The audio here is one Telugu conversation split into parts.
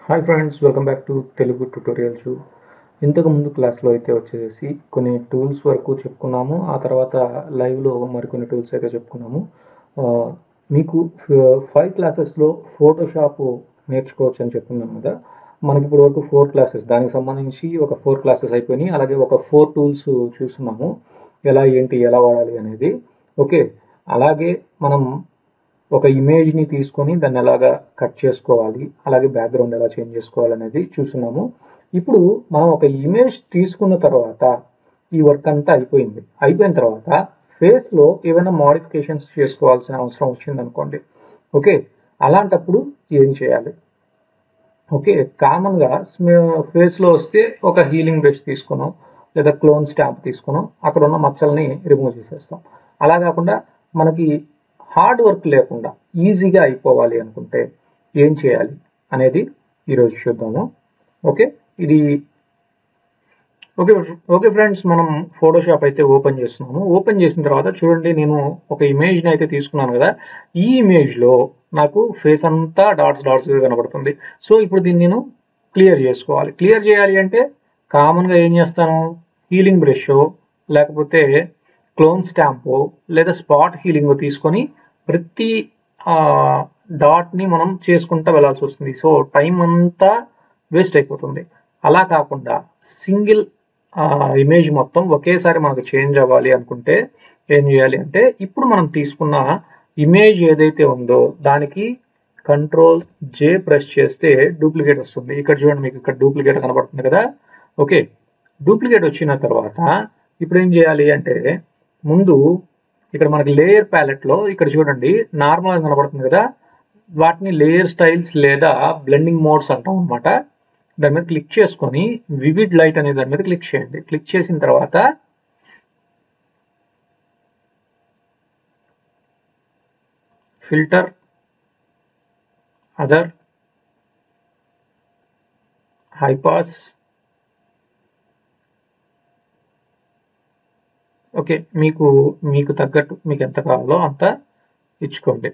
Hi friends, welcome back to Telugu tutorials. ఇంతకు ముందు క్లాస్లో అయితే వచ్చేసి కొన్ని టూల్స్ వరకు చెప్పుకున్నాము. ఆ తర్వాత లైవ్లో మరికొన్ని టూల్స్ అయితే చెప్పుకున్నాము. ఆ, మీకు 5 క్లాసెస్లో ఫోటోషాప్ నేర్చుకోవచ్చు అని చెప్పుకున్నాం కదా. మనకి ఇప్పుడు వరకు 4 క్లాసెస్, దానికి సంబంధించి ఒక 4 క్లాసెస్ అయిపోయినాయి. అలాగే ఒక 4 టూల్స్ చూస్తున్నాము, ఎలా వాడాలి అనేది. ఓకే, అలాగే మనం ఒక ఇమేజ్ని తీసుకొని దాన్ని ఎలాగా కట్ చేసుకోవాలి, అలాగే బ్యాక్గ్రౌండ్ ఎలా చేంజ్ చేసుకోవాలి అనేది చూస్తున్నాము. ఇప్పుడు మనం ఒక ఇమేజ్ తీసుకున్న తర్వాత ఈ వర్క్ అంతా అయిపోయిన తర్వాత ఫేస్లో ఏమైనా మోడిఫికేషన్స్ చేసుకోవాల్సిన అవసరం వచ్చిందనుకోండి. ఓకే, అలాంటప్పుడు ఏం చేయాలి? ఓకే, కామన్గా ఫేస్లో వస్తే ఒక హీలింగ్ బ్రష్ తీసుకున్నాం, లేదా క్లోన్ స్టాంప్ తీసుకున్నాం, అక్కడ ఉన్న మచ్చల్ని రిమూవ్ చేసేస్తాం. అలా కాకుండా మనకి హార్డ్ వర్క్ లేకుండా ఈజీగా అయిపోవాలి అనుకుంటే ఏం చేయాలి అనేది ఈరోజు చూద్దాము. ఓకే, ఇది ఓకే ఓకే ఫ్రెండ్స్, మనం ఫోటోషాప్ అయితే ఓపెన్ చేస్తున్నాము. ఓపెన్ చేసిన తర్వాత చూడండి, నేను ఒక ఇమేజ్ని అయితే తీసుకున్నాను కదా. ఈ ఇమేజ్లో నాకు ఫేస్ అంతా డాట్స్గా కనబడుతుంది. సో ఇప్పుడు దీన్ని నేను క్లియర్ చేసుకోవాలి. క్లియర్ చేయాలి అంటే కామన్గా ఏం చేస్తాను, హీలింగ్ బ్రష్ లేకపోతే క్లోన్ స్టాంపు లేదా స్పాట్ హీలింగ్ తీసుకొని ప్రతి డాట్ని మనం చేసుకుంటూ వెళ్ళాల్సి వస్తుంది. సో టైం అంతా వేస్ట్ అయిపోతుంది. అలా కాకుండా సింగిల్ ఇమేజ్ మొత్తం ఒకేసారి మనకు చేంజ్ అవ్వాలి అనుకుంటే ఏం చేయాలి అంటే, ఇప్పుడు మనం తీసుకున్న ఇమేజ్ ఏదైతే ఉందో దానికి Ctrl+J ప్రెస్ చేస్తే డూప్లికేట్ వస్తుంది. ఇక్కడ చూడండి, మీకు ఇక్కడ డూప్లికేట్ కనబడుతుంది కదా. ఓకే, డూప్లికేట్ వచ్చిన తర్వాత ఇప్పుడు ఏం చేయాలి అంటే, ముందు ఇక్కడ మనకి లేయర్ ప్యాలెట్లో ఇక్కడ చూడండి నార్మల్గా కనబడుతుంది కదా, వాటిని లేయర్ స్టైల్స్ లేదా బ్లెండింగ్ మోడ్స్ అంటాం అనమాట. దాని మీద క్లిక్ చేసుకొని వివిడ్ లైట్ అనే దాని మీద క్లిక్ చేయండి. క్లిక్ చేసిన తర్వాత ఫిల్టర్, అదర్, హైపాస్. ఓకే, మీకు తగ్గట్టు మీకు ఎంత కావాలో అంత ఇచ్చుకోండి.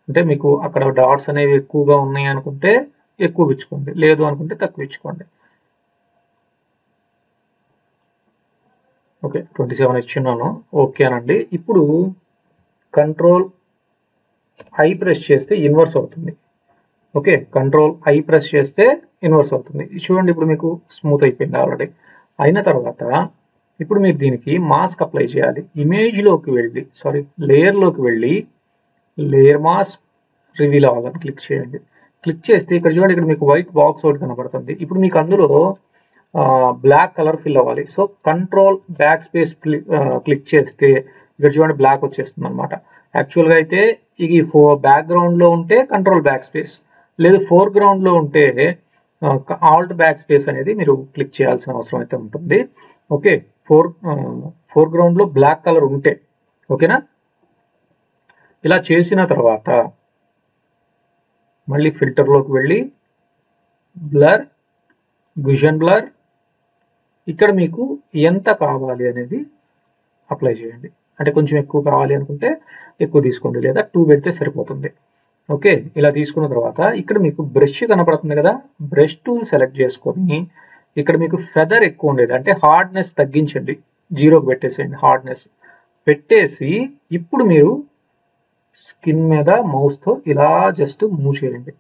అంటే మీకు అక్కడ డాట్స్ అనేవి ఎక్కువగా ఉన్నాయి అనుకుంటే ఎక్కువ ఇచ్చుకోండి, లేదు అనుకుంటే తక్కువ ఇచ్చుకోండి. ఓకే, 27 ఇచ్చున్నాను. ఓకే అనండి. ఇప్పుడు Ctrl+I ప్రెస్ చేస్తే ఇన్వర్స్ అవుతుంది. ఓకే, Ctrl+I ప్రెస్ చేస్తే ఇన్వర్స్ అవుతుంది. చూడండి, ఇప్పుడు మీకు స్మూత్ అయిపోయింది ఆల్రెడీ. అయిన తర్వాత ఇప్పుడు మీరు దీనికి మాస్క్ అప్లై చేయాలి. ఇమేజ్లోకి వెళ్ళి లేయర్లోకి వెళ్ళి లేయర్ మాస్క్ రివీల్ అవ్వాలని క్లిక్ చేయండి. క్లిక్ చేస్తే ఇక్కడ చూడండి, ఇక్కడ మీకు వైట్ బాక్స్ ఒకటి కనబడుతుంది. ఇప్పుడు మీకు అందులో బ్లాక్ కలర్ ఫిల్ అవ్వాలి. సో Ctrl+Backspace క్లిక్ చేస్తే ఇక్కడ చూడండి బ్లాక్ వచ్చేస్తుంది అనమాట. యాక్చువల్గా అయితే ఇది బ్యాక్గ్రౌండ్లో ఉంటే Ctrl+Backspace, లేదు ఫోర్గ్రౌండ్లో ఉంటే Alt+Backspace అనేది మీరు క్లిక్ చేయాల్సిన అవసరం అయితే ఉంటుంది. ఓకే, ఫోర్గ్రౌండ్లో బ్లాక్ కలర్ ఉంటే ఓకేనా. ఇలా చేసిన తర్వాత మళ్ళీ ఫిల్టర్లోకి వెళ్ళి బ్లర్, విజన్ బ్లర్, ఇక్కడ మీకు ఎంత కావాలి అనేది అప్లై చేయండి. అంటే కొంచెం ఎక్కువ కావాలి అనుకుంటే ఎక్కువ తీసుకోండి, లేదా 2 పెడితే సరిపోతుంది. ఓకే, ఇలా తీసుకున్న తర్వాత ఇక్కడ మీకు బ్రష్ కనపడుతుంది కదా, బ్రష్ టూల్ సెలెక్ట్ చేసుకొని ఇక్కడ మీకు ఫెదర్ ఎక్కువ ఉండేది అంటే హార్డ్నెస్ తగ్గించండి, 0కి పెట్టేసేయండి. హార్డ్నెస్ పెట్టేసి ఇప్పుడు మీరు స్కిన్ మీద మౌస్తో ఇలా జస్ట్ మూవ్ చేయండి.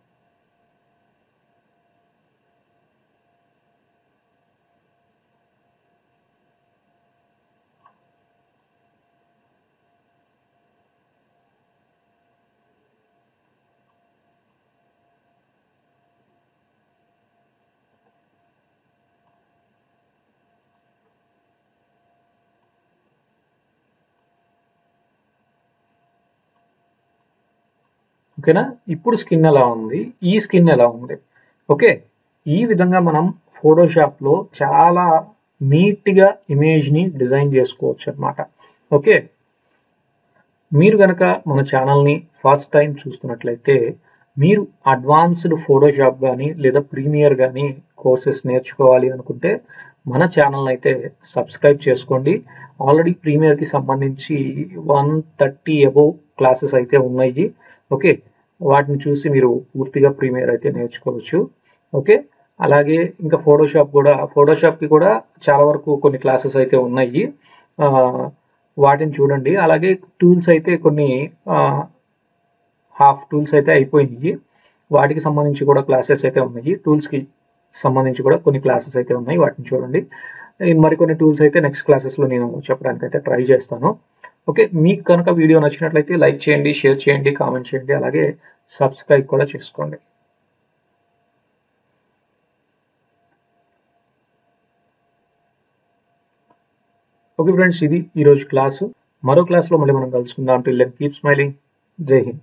ఓకేనా, ఇప్పుడు స్కిన్ ఎలా ఉంది, ఈ స్కిన్ ఎలా ఉంది. ఓకే, ఈ విధంగా మనం ఫోటోషాప్లో చాలా నీట్గా ఇమేజ్ని డిజైన్ చేసుకోవచ్చు అనమాట. ఓకే, మీరు కనుక మన ఛానల్ని ఫస్ట్ టైం చూస్తున్నట్లయితే మీరు అడ్వాన్స్డ్ ఫోటోషాప్ కానీ లేదా ప్రీమియర్ కానీ కోర్సెస్ నేర్చుకోవాలి అనుకుంటే మన ఛానల్ అయితే సబ్స్క్రైబ్ చేసుకోండి. ఆల్రెడీ ప్రీమియర్కి సంబంధించి 130 అబోవ్ క్లాసెస్ అయితే ఉన్నాయి. ఓకే, వాటిని చూసి మీరు పూర్తిగా ప్రీమియర్ అయితే నేర్చుకోవచ్చు. ఓకే. అలాగే ఇంకా ఫోటోషాప్‌కి కూడా చాలా వరకు కొన్ని క్లాసెస్ అయితే ఉన్నాయి. వాటిని చూడండి. అలాగే టూల్స్ అయితే కొన్ని హాఫ్ టూల్స్ అయితే అయిపోయినాయి. వాటికి సంబంధించి కూడా క్లాసెస్ అయితే ఉన్నాయి. టూల్స్‌కి సంబంధించి కూడా కొన్ని క్లాసెస్ అయితే ఉన్నాయి. వాటిని చూడండి. మరికొన్ని టూల్స్ అయితే నెక్స్ట్ క్లాసెస్‌లో నేను చెప్పడానికైతే ట్రై చేస్తాను. ఓకే. మీకు కనుక వీడియో నచ్చినట్లయితే లైక్ చేయండి, షేర్ చేయండి, కామెంట్ చేయండి. అలాగే సబ్స్క్రైబ్ కూడా చేసుకోండి. ఓకే ఫ్రెండ్స్, ఇది ఈరోజు క్లాసు. మరో క్లాస్‌లో మళ్ళీ మనం కలుసుకుందాం. Till then keep smiling. Jai Hind.